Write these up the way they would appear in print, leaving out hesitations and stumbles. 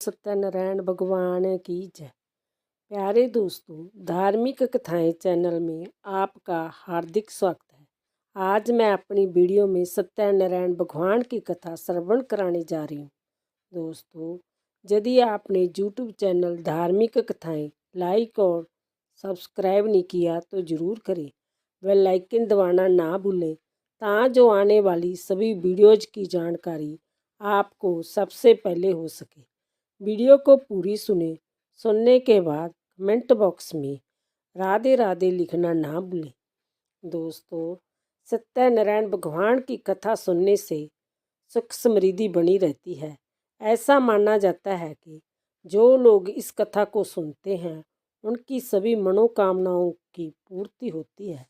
सत्यनारायण भगवान की जय। प्यारे दोस्तों, धार्मिक कथाएं चैनल में आपका हार्दिक स्वागत है। आज मैं अपनी वीडियो में सत्यनारायण भगवान की कथा श्रवण कराने जा रही हूँ। दोस्तों, यदि आपने यूट्यूब चैनल धार्मिक कथाएं लाइक और सब्सक्राइब नहीं किया तो ज़रूर करें। बेल आइकन दबाना ना भूलें ताकि आने वाली सभी वीडियोज़ की जानकारी आपको सबसे पहले हो सके। वीडियो को पूरी सुनने के बाद कमेंट बॉक्स में राधे राधे लिखना ना भूलें। दोस्तों, सत्यनारायण भगवान की कथा सुनने से सुख समृद्धि बनी रहती है। ऐसा माना जाता है कि जो लोग इस कथा को सुनते हैं उनकी सभी मनोकामनाओं की पूर्ति होती है।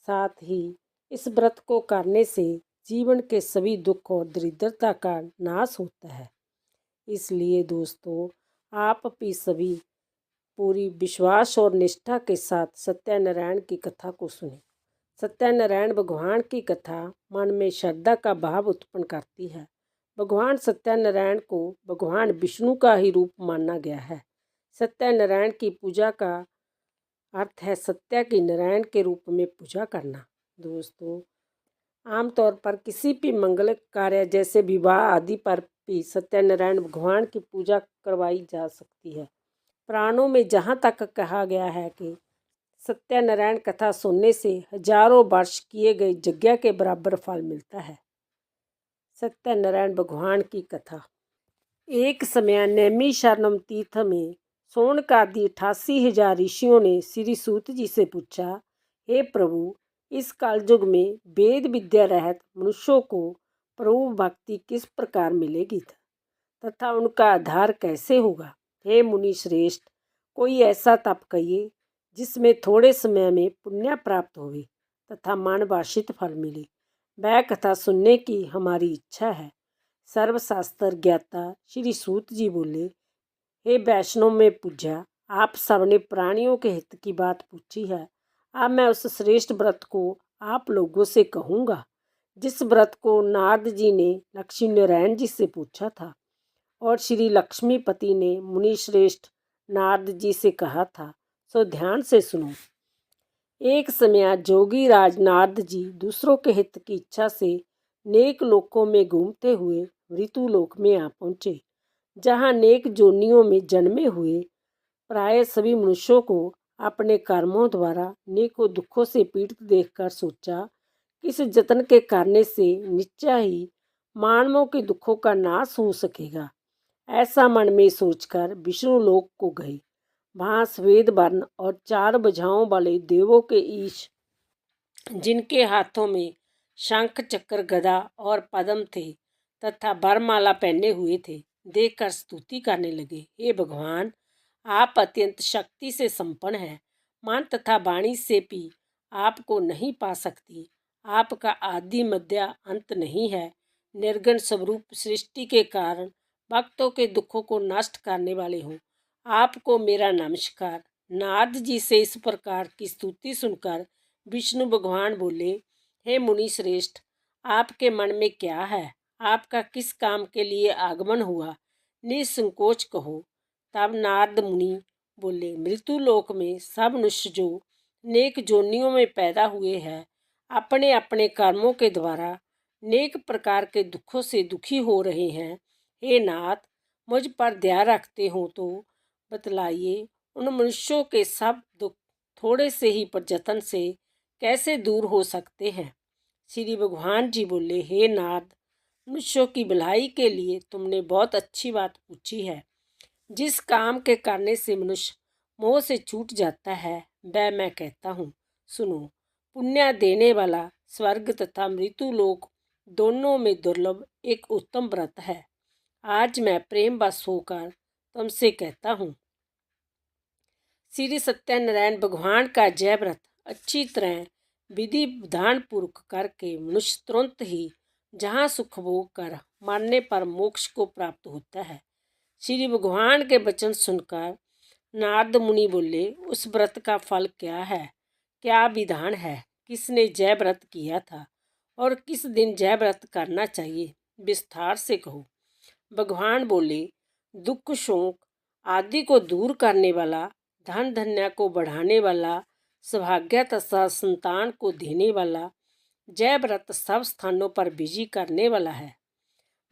साथ ही इस व्रत को करने से जीवन के सभी दुख और दरिद्रता का नाश होता है। इसलिए दोस्तों, आप भी सभी पूरी विश्वास और निष्ठा के साथ सत्यनारायण की कथा को सुनें। सत्यनारायण भगवान की कथा मन में श्रद्धा का भाव उत्पन्न करती है। भगवान सत्यनारायण को भगवान विष्णु का ही रूप माना गया है। सत्यनारायण की पूजा का अर्थ है सत्य की नारायण के रूप में पूजा करना। दोस्तों, आमतौर पर किसी भी मंगल कार्य जैसे विवाह आदि पर भी सत्यनारायण भगवान की पूजा करवाई जा सकती है। पुराणों में जहाँ तक कहा गया है कि सत्यनारायण कथा सुनने से हजारों वर्ष किए गए यज्ञ के बराबर फल मिलता है। सत्यनारायण भगवान की कथा। एक समय नैमिषारण्य तीर्थ में शौनक आदि 88,000 ऋषियों ने श्री सूत जी से पूछा, हे प्रभु, इस कालयुग में वेद विद्या रहित मनुष्यों को प्रभु भक्ति किस प्रकार मिलेगी तथा उनका आधार कैसे होगा। हे मुनि श्रेष्ठ, कोई ऐसा तप कहिए जिसमें थोड़े समय में पुण्य प्राप्त होवे तथा मानवांछित फल मिले। वह कथा सुनने की हमारी इच्छा है। सर्वशास्त्र ज्ञाता श्री सूत जी बोले, हे वैष्णव में पूज्या, आप सबने प्राणियों के हित की बात पूछी है। अब मैं उस श्रेष्ठ व्रत को आप लोगों से कहूँगा जिस व्रत को नारद जी ने लक्ष्मी नारायण जी से पूछा था और श्री लक्ष्मीपति ने मुनि श्रेष्ठ नारद जी से कहा था। सो ध्यान से सुनो। एक समय जोगी राज नारद जी दूसरों के हित की इच्छा से नेक लोकों में घूमते हुए मृत्युलोक में आ पहुँचे, जहाँ नेक जोनियों में जन्मे हुए प्राय सभी मनुष्यों को अपने कर्मों द्वारा नेकों दुखों से पीड़ित देखकर सोचा कि इस जतन के करने से निश्चय ही मानवों के दुखों का नाश हो सकेगा। ऐसा मन में सोचकर विष्णु लोक को गए। वहाँ श्वेत वर्ण और 4 भुजाओं वाले देवों के ईश, जिनके हाथों में शंख चक्र गदा और पद्म थे तथा वरमाला पहने हुए थे, देखकर स्तुति करने लगे। हे भगवान, आप अत्यंत शक्ति से संपन्न हैं। मन तथा वाणी से भी आपको नहीं पा सकती। आपका आदि मध्य अंत नहीं है। निर्गुण स्वरूप सृष्टि के कारण भक्तों के दुखों को नष्ट करने वाले हो। आपको मेरा नमस्कार। नारद जी से इस प्रकार की स्तुति सुनकर विष्णु भगवान बोले, हे मुनि श्रेष्ठ, आपके मन में क्या है? आपका किस काम के लिए आगमन हुआ? निसंकोच कहो। तब नारद मुनि बोले, मृत्युलोक में सब मनुष्य जो नेक जोनियों में पैदा हुए हैं, अपने अपने कर्मों के द्वारा नेक प्रकार के दुखों से दुखी हो रहे हैं। हे नाथ, मुझ पर दया रखते हो तो बतलाइए, उन मनुष्यों के सब दुख थोड़े से ही प्रयत्न से कैसे दूर हो सकते हैं। श्री भगवान जी बोले, हे नारद, मनुष्यों की भलाई के लिए तुमने बहुत अच्छी बात पूछी है। जिस काम के करने से मनुष्य मोह से छूट जाता है वह मैं कहता हूँ, सुनो। पुण्य देने वाला स्वर्ग तथा मृत्यु लोक दोनों में दुर्लभ एक उत्तम व्रत है। आज मैं प्रेम वश होकर तुमसे कहता हूँ। श्री सत्यनारायण भगवान का जय व्रत अच्छी तरह विधि विधान पूर्वक करके मनुष्य तुरंत ही जहाँ सुख भोग कर मरने पर मोक्ष को प्राप्त होता है। श्री भगवान के वचन सुनकर नारद मुनि बोले, उस व्रत का फल क्या है? क्या विधान है? किसने जय व्रत किया था और किस दिन जय व्रत करना चाहिए? विस्तार से कहो। भगवान बोले, दुख शोक आदि को दूर करने वाला, धन धन्य को बढ़ाने वाला, सौभाग्य तथा संतान को देने वाला, जय व्रत सब स्थानों पर विजय करने वाला है।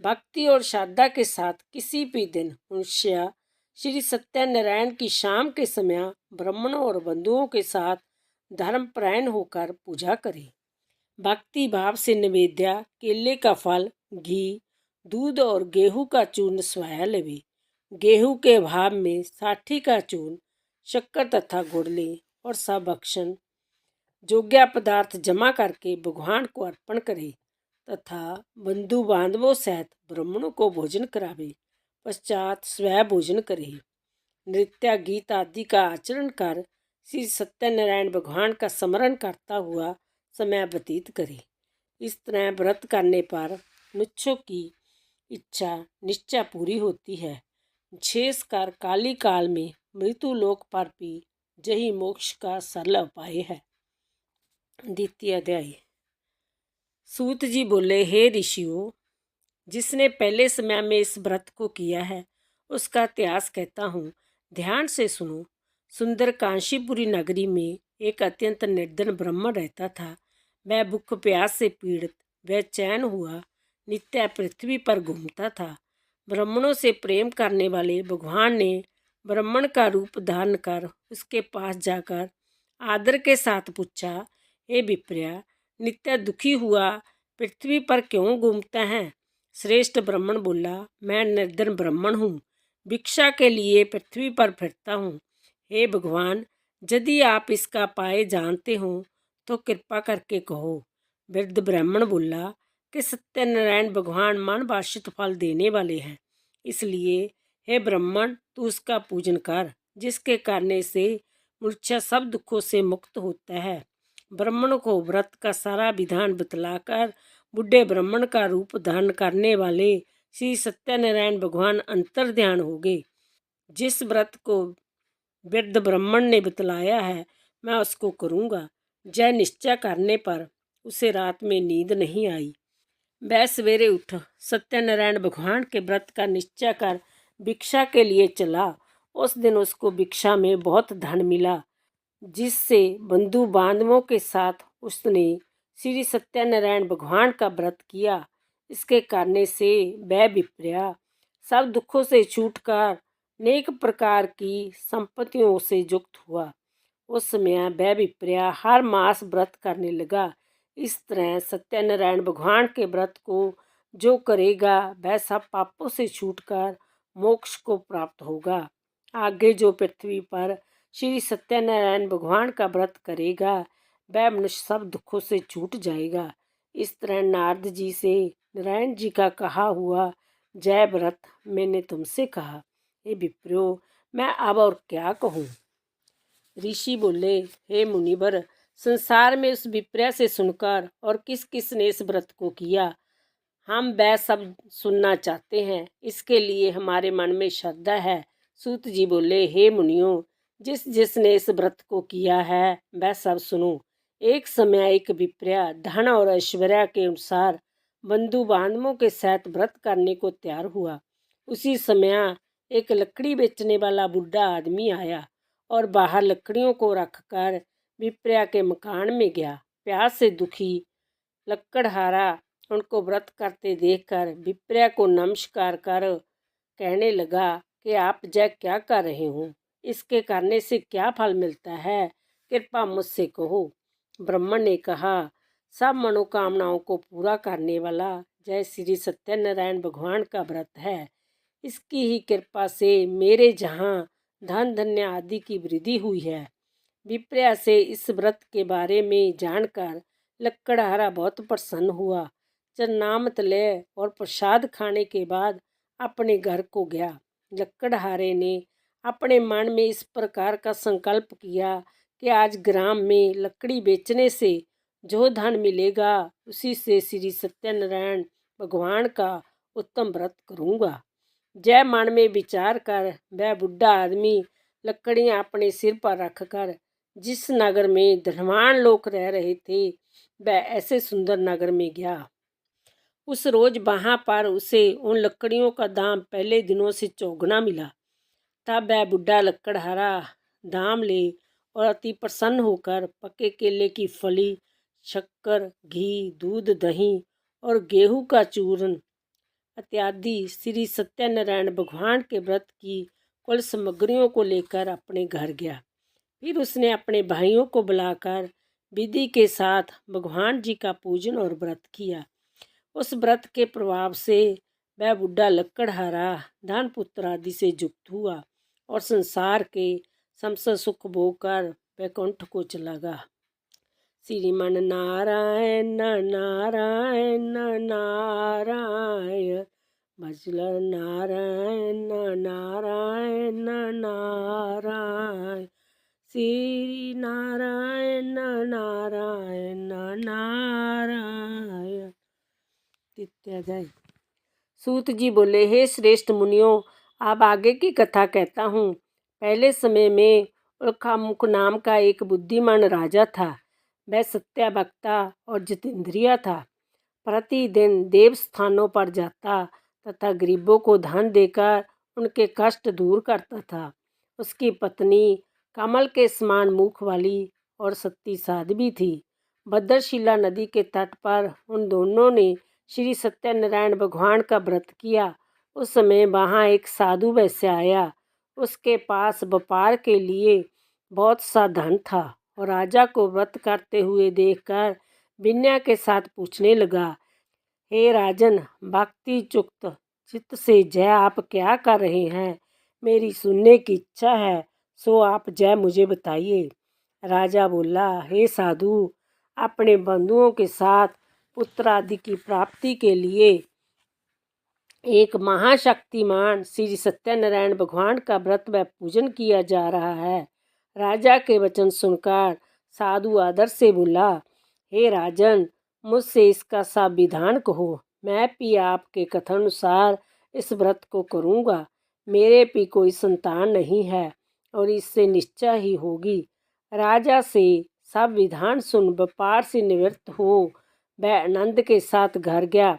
भक्ति और श्रद्धा के साथ किसी भी दिन मनुष्य श्री सत्यनारायण की शाम के समय ब्राह्मणों और बंधुओं के साथ धर्मपरायण होकर पूजा करे। भक्ति भाव से निवेद्य केले का फल, घी, दूध और गेहूं का चूर्ण स्वाया लेवे। गेहूं के भाव में साठी का चूर्ण, शक्कर तथा गुड़ ले और सब भक्षण योग्य पदार्थ जमा करके भगवान को अर्पण करे तथा बंधु बांधवों सहित ब्राह्मणों को भोजन करावे। पश्चात स्वयं भोजन करे। नृत्य गीत आदि का आचरण कर श्री सत्यनारायण भगवान का स्मरण करता हुआ समय व्यतीत करे। इस तरह व्रत करने पर मनुष्यों की इच्छा निश्चय पूरी होती है। विशेषकर काली काल में मृत्यु लोक पर भी यही मोक्ष का सरल उपाय है। द्वितीय अध्याय। सूत जी बोले, हे ऋषियों, जिसने पहले समय में इस व्रत को किया है उसका इतिहास कहता हूँ, ध्यान से सुनो। सुंदर कांशीपुरी नगरी में एक अत्यंत निर्धन ब्राह्मण रहता था। वह भूख प्यास से पीड़ित बेचैन हुआ नित्य पृथ्वी पर घूमता था। ब्राह्मणों से प्रेम करने वाले भगवान ने ब्राह्मण का रूप धारण कर उसके पास जाकर आदर के साथ पूछा, हे विप्रिया, नित्य दुखी हुआ पृथ्वी पर क्यों घूमता है? श्रेष्ठ ब्राह्मण बोला, मैं निर्धन ब्राह्मण हूँ, भिक्षा के लिए पृथ्वी पर फिरता हूँ। हे भगवान, यदि आप इसका उपाय जानते हो तो कृपा करके कहो। वृद्ध ब्राह्मण बोला कि सत्यनारायण भगवान मन वांछित फल देने वाले हैं, इसलिए हे ब्राह्मण, तू उसका पूजन कर, जिसके करने से मनुष्य सब दुखों से मुक्त होता है। ब्राह्मण को व्रत का सारा विधान बतलाकर बुढ़े ब्राह्मण का रूप धारण करने वाले श्री सत्यनारायण भगवान अंतर ध्यान हो गए। जिस व्रत को वृद्ध ब्राह्मण ने बतलाया है मैं उसको करूँगा। जय निश्चय करने पर उसे रात में नींद नहीं आई। वह सवेरे उठ सत्यनारायण भगवान के व्रत का निश्चय कर भिक्षा के लिए चला। उस दिन उसको भिक्षा में बहुत धन मिला, जिससे बंधु बांधवों के साथ उसने श्री सत्यनारायण भगवान का व्रत किया। इसके करने से वह विप्रिया सब दुखों से छूटकर अनेक प्रकार की संपत्तियों से युक्त हुआ। उस समय वह विप्रिया हर मास व्रत करने लगा। इस तरह सत्यनारायण भगवान के व्रत को जो करेगा वह सब पापों से छूटकर मोक्ष को प्राप्त होगा। आगे जो पृथ्वी पर श्री सत्यनारायण भगवान का व्रत करेगा वह मनुष्य सब दुखों से छूट जाएगा। इस तरह नारद जी से नारायण जी का कहा हुआ जय व्रत मैंने तुमसे कहा। हे विप्रो, मैं अब और क्या कहूँ? ऋषि बोले, हे मुनिवर, संसार में उस विप्रिया से सुनकर और किस किस ने इस व्रत को किया, हम वह सब सुनना चाहते हैं। इसके लिए हमारे मन में श्रद्धा है। सूत जी बोले, हे मुनियों, जिसने इस व्रत को किया है वह सब सुनो। एक समय एक विप्रिया धन और ऐश्वर्य के अनुसार बंधु बांधवों के साथ व्रत करने को तैयार हुआ। उसी समय एक लकड़ी बेचने वाला बूढ़ा आदमी आया और बाहर लकड़ियों को रखकर विप्रिया के मकान में गया। प्यास से दुखी लकड़हारा उनको व्रत करते देखकर विप्रिया को नमस्कार कर कहने लगा कि आप जय क्या कर रहे हो? इसके करने से क्या फल मिलता है? कृपा मुझसे कहो। ब्राह्मण ने कहा, सब मनोकामनाओं को पूरा करने वाला जय श्री सत्यनारायण भगवान का व्रत है। इसकी ही कृपा से मेरे जहाँ धन धन्य आदि की वृद्धि हुई है। विप्रिया से इस व्रत के बारे में जानकर लकड़हारा बहुत प्रसन्न हुआ। चरणामृत ले और प्रसाद खाने के बाद अपने घर को गया। लकड़हारे ने अपने मन में इस प्रकार का संकल्प किया कि आज ग्राम में लकड़ी बेचने से जो धन मिलेगा उसी से श्री सत्यनारायण भगवान का उत्तम व्रत करूँगा। जय मन में विचार कर वह बुढ़ा आदमी लकड़ियाँ अपने सिर पर रखकर जिस नगर में धनवान लोग रह रहे थे वह ऐसे सुंदर नगर में गया। उस रोज वहाँ पर उसे उन लकड़ियों का दाम पहले दिनों से चौगुना मिला। तब वह बुढ़ा लकड़हारा दाम ले और अति प्रसन्न होकर पके केले की फली, शक्कर, घी, दूध, दही और गेहूं का चूर्ण इत्यादि श्री सत्यनारायण भगवान के व्रत की कुल सामग्रियों को लेकर अपने घर गया। फिर उसने अपने भाइयों को बुलाकर विधि के साथ भगवान जी का पूजन और व्रत किया। उस व्रत के प्रभाव से वह बुढ़ा लकड़हारा धन पुत्र आदि से युक्त हुआ और संसार के समस्त सुख भोग कर वैकुंठ को चला गया। श्रीमन नारायण नारायण नारायण भजल नारायण नारायण नारायण श्री नारायण नारायण नारायण इत्यादि। सूत जी बोले, हे श्रेष्ठ मुनियों, अब आगे की कथा कहता हूँ। पहले समय में उल्कामुख नाम का एक बुद्धिमान राजा था। वह सत्यावक्ता और जितेंद्रिय था। प्रतिदिन देव स्थानों पर जाता तथा गरीबों को धन देकर उनके कष्ट दूर करता था। उसकी पत्नी कमल के समान मुख वाली और सती साध्वी थी। भद्रशिला नदी के तट पर उन दोनों ने श्री सत्यनारायण भगवान का व्रत किया। उस समय वहाँ एक साधु वैश्य आया। उसके पास व्यापार के लिए बहुत सा धन था और राजा को व्रत करते हुए देखकर विनय के साथ पूछने लगा, हे राजन, भक्ति युक्त चित्त से जय आप क्या कर रहे हैं? मेरी सुनने की इच्छा है, सो आप जय मुझे बताइए। राजा बोला, हे साधु, अपने बंधुओं के साथ पुत्र आदि की प्राप्ति के लिए एक महाशक्तिमान श्री सत्यनारायण भगवान का व्रत व पूजन किया जा रहा है। राजा के वचन सुनकर साधु आदर से बोला, हे राजन, मुझसे इसका सा विधान कहो। मैं भी आपके कथनानुसार इस व्रत को करूँगा। मेरे भी कोई संतान नहीं है और इससे निश्चय ही होगी। राजा से सब विधान सुन व्यापार से निवृत्त हो वह आनंद के साथ घर गया।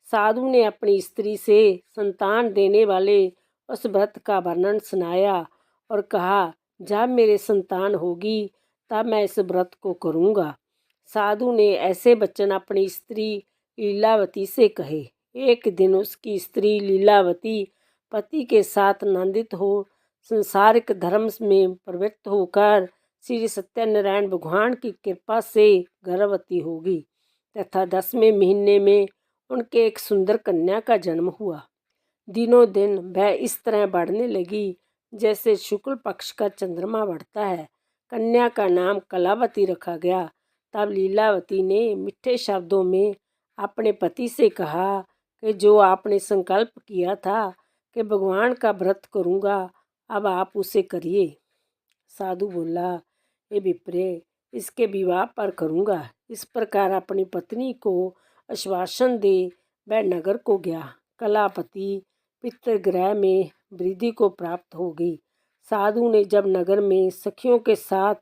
साधु ने अपनी स्त्री से संतान देने वाले उस व्रत का वर्णन सुनाया और कहा, जब मेरे संतान होगी तब मैं इस व्रत को करूँगा। साधु ने ऐसे वचन अपनी स्त्री लीलावती से कहे। एक दिन उसकी स्त्री लीलावती पति के साथ आनंदित हो संसारिक धर्म में प्रवृत्त होकर श्री सत्यनारायण भगवान की कृपा से गर्भवती होगी तथा 10वें महीने में उनके एक सुंदर कन्या का जन्म हुआ। दिनों दिन वह इस तरह बढ़ने लगी जैसे शुक्ल पक्ष का चंद्रमा बढ़ता है। कन्या का नाम कलावती रखा गया। तब लीलावती ने मीठे शब्दों में अपने पति से कहा कि जो आपने संकल्प किया था कि भगवान का व्रत करूँगा, अब आप उसे करिए। साधु बोला, हे विप्रे, इसके विवाह पर करूँगा। इस प्रकार अपनी पत्नी को आश्वासन दे वह नगर को गया। कलापति पितृगृह में वृद्धि को प्राप्त हो गई। साधु ने जब नगर में सखियों के साथ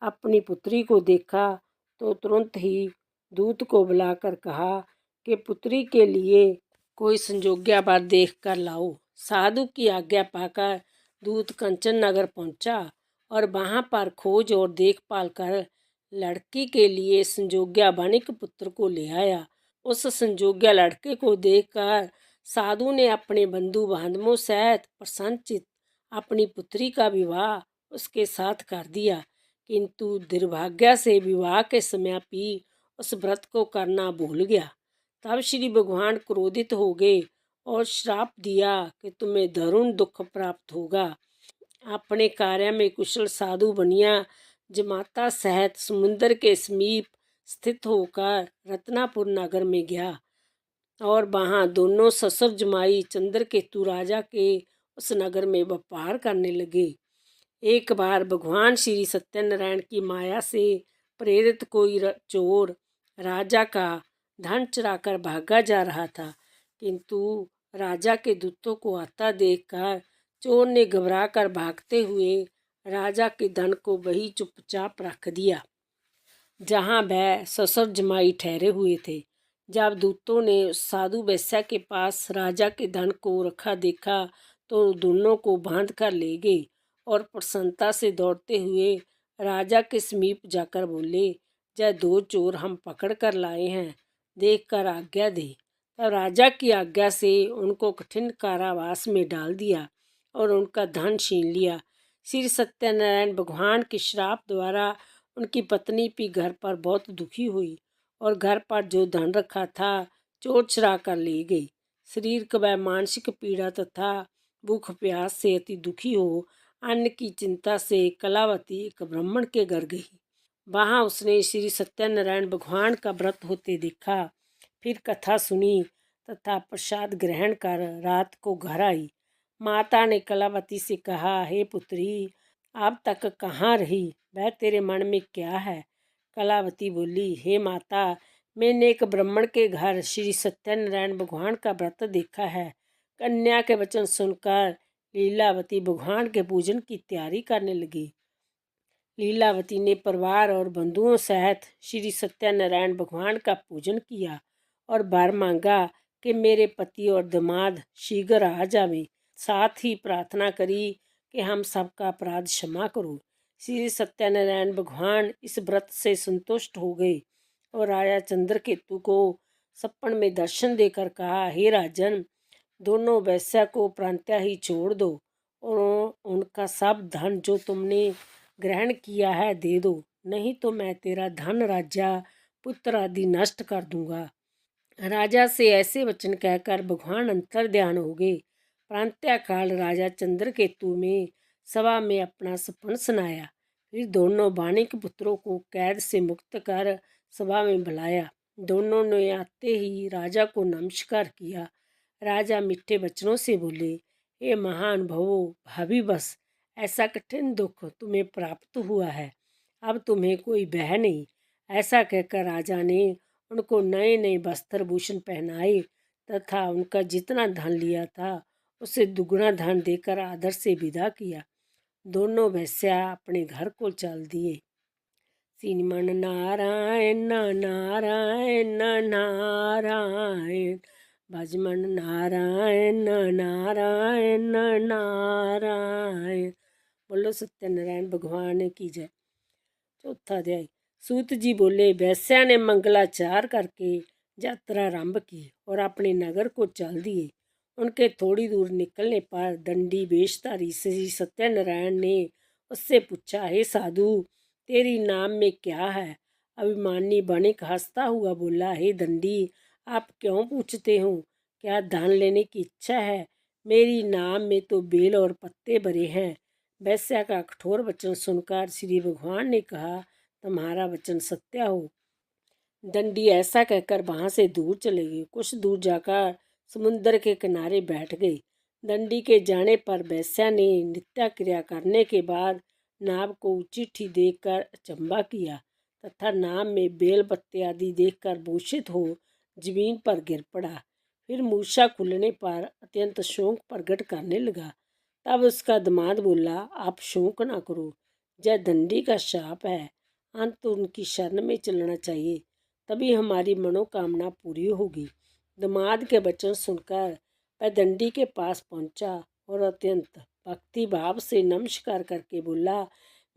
अपनी पुत्री को देखा तो तुरंत ही दूत को बुलाकर कहा कि पुत्री के लिए कोई संजोग्य वर देख कर लाओ। साधु की आज्ञा पाकर दूत कंचन नगर पहुंचा और वहां पर खोज और देखभाल कर लड़की के लिए संजोग्य वणिक पुत्र को ले आया। उस संजोग्य लड़के को देखकर साधु ने अपने बंधु बांधवों सहित प्रसन्नचित्त अपनी पुत्री का विवाह उसके साथ कर दिया। किंतु दुर्भाग्य से विवाह के समय भी उस व्रत को करना भूल गया। तब श्री भगवान क्रोधित हो गए और श्राप दिया कि तुम्हें दारुण दुख प्राप्त होगा। अपने कार्य में कुशल साधु बनिया जमाता सहित समुद्र के समीप स्थित होकर रत्नापुर नगर में गया और वहाँ दोनों ससुर जमाई चंद्रकेतु राजा के उस नगर में व्यापार करने लगे। एक बार भगवान श्री सत्यनारायण की माया से प्रेरित कोई चोर राजा का धन चुराकर भागा जा रहा था, किंतु राजा के दूतों को आता देखकर चोर ने घबरा कर भागते हुए राजा के धन को वही चुपचाप रख दिया जहाँ वह ससुर जमाई ठहरे हुए थे। जब दूतों ने उस साधु वेश्या के पास राजा के धन को रखा देखा तो दोनों को बांध कर ले गए और प्रसन्नता से दौड़ते हुए राजा के समीप जाकर बोले, यह दो चोर हम पकड़ कर लाए हैं, देख कर आज्ञा दे। तब राजा की आज्ञा से उनको कठिन कारावास में डाल दिया और उनका धन छीन लिया। श्री सत्यनारायण भगवान के श्राप द्वारा उनकी पत्नी भी घर पर बहुत दुखी हुई और घर पर जो धन रखा था चोर चुरा कर ले गई। शरीर व मानसिक पीड़ा तथा भूख प्यास से अति दुखी हो अन्न की चिंता से कलावती एक ब्राह्मण के घर गई। वहाँ उसने श्री सत्यनारायण भगवान का व्रत होते देखा। फिर कथा सुनी तथा प्रसाद ग्रहण कर रात को घर आई। माता ने कलावती से कहा, हे पुत्री, अब तक कहाँ रही? वह तेरे मन में क्या है? कलावती बोली, हे माता, मैंने एक ब्राह्मण के घर श्री सत्यनारायण भगवान का व्रत देखा है। कन्या के वचन सुनकर लीलावती भगवान के पूजन की तैयारी करने लगी। लीलावती ने परिवार और बंधुओं सहित श्री सत्यनारायण भगवान का पूजन किया और वर मांगा कि मेरे पति और दामाद शीघ्र आ जावे। साथ ही प्रार्थना करी कि हम सबका अपराध क्षमा करो। श्री सत्यनारायण भगवान इस व्रत से संतुष्ट हो गए और राजा चंद्रकेतु को सपन में दर्शन देकर कहा, हे राजन, दोनों वेश्या को प्रांत्या ही छोड़ दो और उनका सब धन जो तुमने ग्रहण किया है दे दो, नहीं तो मैं तेरा धन राज्य पुत्र आदि नष्ट कर दूंगा। राजा से ऐसे वचन कहकर भगवान अंतर ध्यान हो गए। प्रांतःकाल राजा चंद्रकेतु में सभा में अपना सपन सुनाया। फिर दोनों बाणिक पुत्रों को कैद से मुक्त कर सभा में बुलाया। दोनों ने आते ही राजा को नमस्कार किया। राजा मीठे वचनों से बोले, हे महानुभवो भाभी बस, ऐसा कठिन दुख तुम्हें प्राप्त हुआ है, अब तुम्हें कोई भय नहीं। ऐसा कहकर राजा ने उनको नए नए वस्त्र भूषण पहनाए तथा उनका जितना धन लिया था उसे दुगुना धन देकर आदर से विदा किया। दोनों वेश्या अपने घर को चल दिए। श्रीमन नारायण नारायण नारायण, भजमन नारायण नारायण नारायण। बोलो सत्यनारायण भगवान की जय। चौथा अध्याय। सूत जी बोले, वेश्या ने मंगलाचार करके यात्रा आरंभ की और अपने नगर को चल दिए। उनके थोड़ी दूर निकलने पर दंडी वेशधारी श्री सत्यनारायण ने उससे पूछा, हे साधु, तेरी नाम में क्या है? अभिमानी बणिक हंसता हुआ बोला, हे दंडी, आप क्यों पूछते हो? क्या धन लेने की इच्छा है? मेरी नाम में तो बेल और पत्ते भरे हैं। वेश्या का कठोर वचन सुनकर श्री भगवान ने कहा, तुम्हारा वचन सत्य हो। दंडी ऐसा कहकर वहां से दूर चले गए। कुछ दूर जाकर समुद्र के किनारे बैठ गए। दंडी के जाने पर वेश्या ने नित्य क्रिया करने के बाद नाव को चिट्ठी देखकर अचंभा किया तथा नाव में बेल पत्ते आदि देखकर भूषित हो जमीन पर गिर पड़ा। फिर मूर्छा खुलने पर अत्यंत शोक प्रकट करने लगा। तब उसका दामाद बोला, आप शोक ना करो, यह दंडी का शाप है, अंत उनकी शरण में चलना चाहिए, तभी हमारी मनोकामना पूरी होगी। दामाद के वचन सुनकर वह दंडी के पास पहुंचा और अत्यंत भक्ति भाव से नमस्कार करके बोला,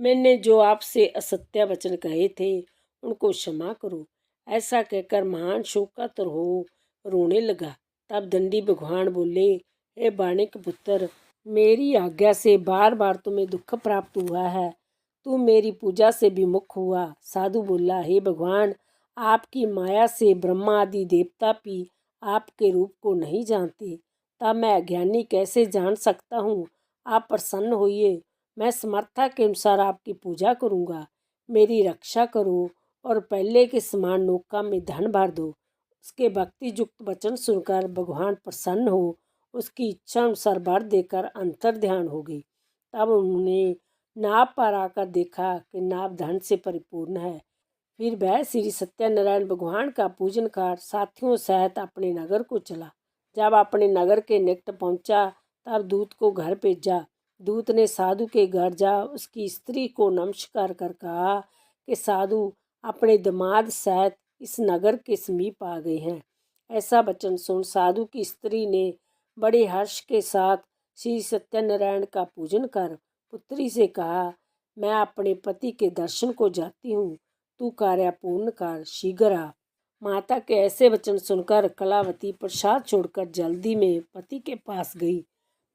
मैंने जो आपसे असत्य वचन कहे थे उनको क्षमा करो। ऐसा कहकर महान शोकातुर हो रोने लगा। तब दंडी भगवान बोले, हे बाणिक पुत्र, मेरी आज्ञा से बार बार तुम्हें दुख प्राप्त हुआ है, तू मेरी पूजा से विमुख हुआ। साधु बोला, हे भगवान, आपकी माया से ब्रह्मा आदि देवता भी आपके रूप को नहीं जानते, तब मैं अज्ञानी कैसे जान सकता हूँ? आप प्रसन्न होइए, मैं समर्था के अनुसार आपकी पूजा करूँगा। मेरी रक्षा करो और पहले के समान नौका में धन भर दो। उसके भक्ति युक्त वचन सुनकर भगवान प्रसन्न हो उसकी इच्छा अनुसार वर देकर अंतर ध्यान हो गई। तब उन्होंने नाव पर आकर देखा कि नाव धन से परिपूर्ण है। फिर वह श्री सत्यनारायण भगवान का पूजन कर साथियों सहित अपने नगर को चला। जब अपने नगर के निकट पहुंचा तब दूत को घर भेजा। दूत ने साधु के घर जा उसकी स्त्री को नमस्कार कर कहा कि साधु अपने दामाद सहित इस नगर के समीप आ गए हैं। ऐसा वचन सुन साधु की स्त्री ने बड़े हर्ष के साथ श्री सत्यनारायण का पूजन कर पुत्री से कहा, मैं अपने पति के दर्शन को जाती हूँ, तू कार्य पूर्ण कर, शीघ्र आ। माता के ऐसे वचन सुनकर कलावती प्रसाद छोड़कर जल्दी में पति के पास गई।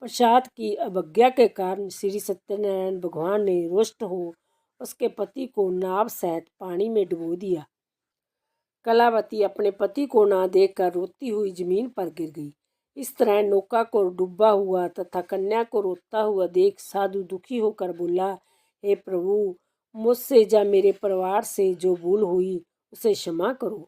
प्रसाद की अवज्ञा के कारण श्री सत्यनारायण भगवान ने रुष्ट हो उसके पति को नाव सहित पानी में डुबो दिया। कलावती अपने पति को ना देखकर रोती हुई जमीन पर गिर गई। इस तरह नौका को डूबा हुआ तथा कन्या को रोता हुआ देख साधु दुखी होकर बोला, हे प्रभु, मुझसे या मेरे परिवार से जो भूल हुई उसे क्षमा करो।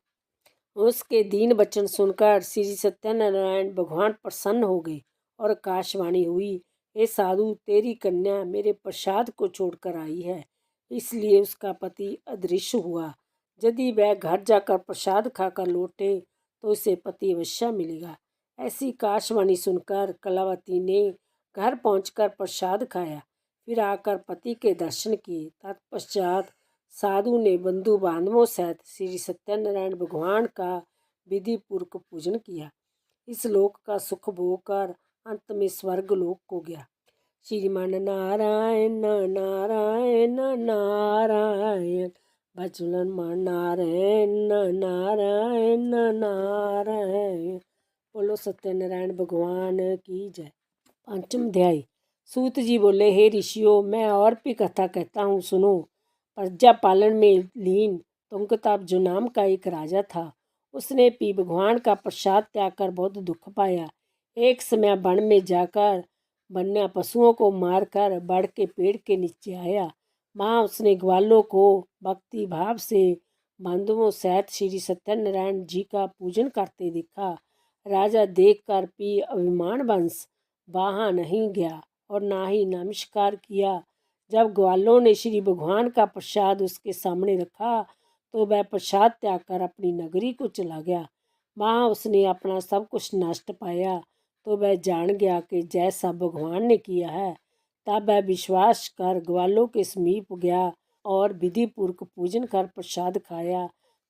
उसके दीन वचन सुनकर श्री सत्यनारायण भगवान प्रसन्न हो गए और आकाशवाणी हुई, हे साधु, तेरी कन्या मेरे प्रसाद को छोड़कर आई है, इसलिए उसका पति अदृश्य हुआ। यदि वह घर जाकर प्रसाद खाकर लौटे तो उसे पति अवश्य मिलेगा। ऐसी आकाशवाणी सुनकर कलावती ने घर पहुंचकर प्रसाद खाया, फिर आकर पति के दर्शन किए। तत्पश्चात साधु ने बंधु बांधवों सहित श्री सत्यनारायण भगवान का विधि पूर्वक पूजन किया। इस लोक का सुख भोग कर अंत में स्वर्ग लोक को गया। श्रीमान नारायण नारायण नारायण, भजन नारायण नारायण नारायण। बोलो सत्यनारायण भगवान की जय। पंचम अध्याय। सूत जी बोले, हे ऋषियों, मैं और भी कथा कहता हूँ, सुनो। प्रजा पालन में लीन तुंगताप जो नाम का एक राजा था, उसने भी भगवान का प्रसाद त्याग कर बहुत दुख पाया। एक समय वन में जाकर वन्य पशुओं को मारकर बड़ के पेड़ के नीचे आया। वहाँ उसने ग्वालों को भक्ति भाव से बांधवों सहित श्री सत्यनारायण जी का पूजन करते देखा। राजा देखकर भी अभिमानवश वहाँ नहीं गया और ना ही नमस्कार किया। जब ग्वालों ने श्री भगवान का प्रसाद उसके सामने रखा तो वह प्रसाद त्याग कर अपनी नगरी को चला गया। वहाँ उसने अपना सब कुछ नष्ट पाया तो वह जान गया कि जैसा भगवान ने किया है। तब वह विश्वास कर ग्वालों के समीप गया और विधि पूर्वक पूजन कर प्रसाद खाया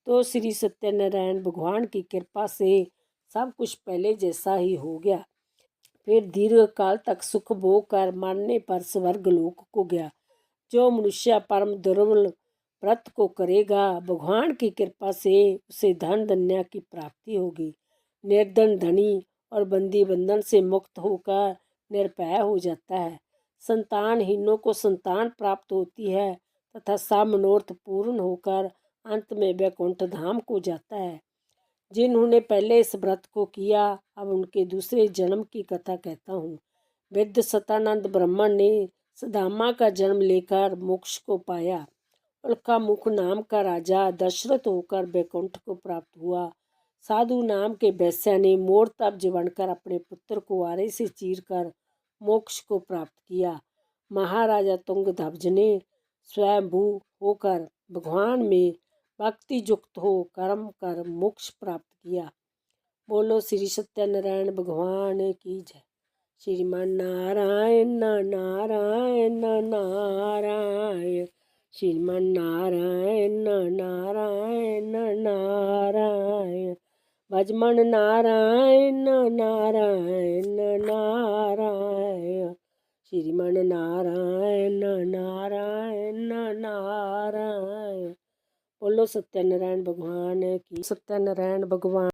तो श्री सत्यनारायण भगवान की कृपा से सब कुछ पहले जैसा ही हो गया। फिर दीर्घ काल तक सुख भोग कर मरने पर स्वर्ग लोक को गया। जो मनुष्य परम दुर्बल व्रत को करेगा, भगवान की कृपा से उसे धन धन्य की प्राप्ति होगी। निर्धन धनी और बंदी बंधन से मुक्त होकर निर्भय हो जाता है। संतानहीनों को संतान प्राप्त होती है तथा सब मनोरथ पूर्ण होकर अंत में वैकुंठ धाम को जाता है। जिन्होंने पहले इस व्रत को किया, अब उनके दूसरे जन्म की कथा कहता हूँ। वृद्ध सतानंद ब्राह्मण ने सुदामा का जन्म लेकर मोक्ष को पाया। उल्का मुख नाम का राजा दशरथ होकर वैकुंठ को प्राप्त हुआ। साधु नाम के वैश्य ने मोर तब्ज बनकर अपने पुत्र को आरे से चीरकर मोक्ष को प्राप्त किया। महाराजा तुंगध्वज ने स्वयंभू होकर भगवान में भक्ति युक्त हो कर्म कर मोक्ष प्राप्त किया। बोलो श्री सत्यनारायण भगवान की जय। श्रीमान नारायण नारायण नारायण, श्रीमान नारायण नारायण नारायण, भजमन नारायण नारायण नारायण, श्रीमान नारायण नारायण नारायण। बोलो सत्यनारायण भगवान की। सत्यनारायण भगवान।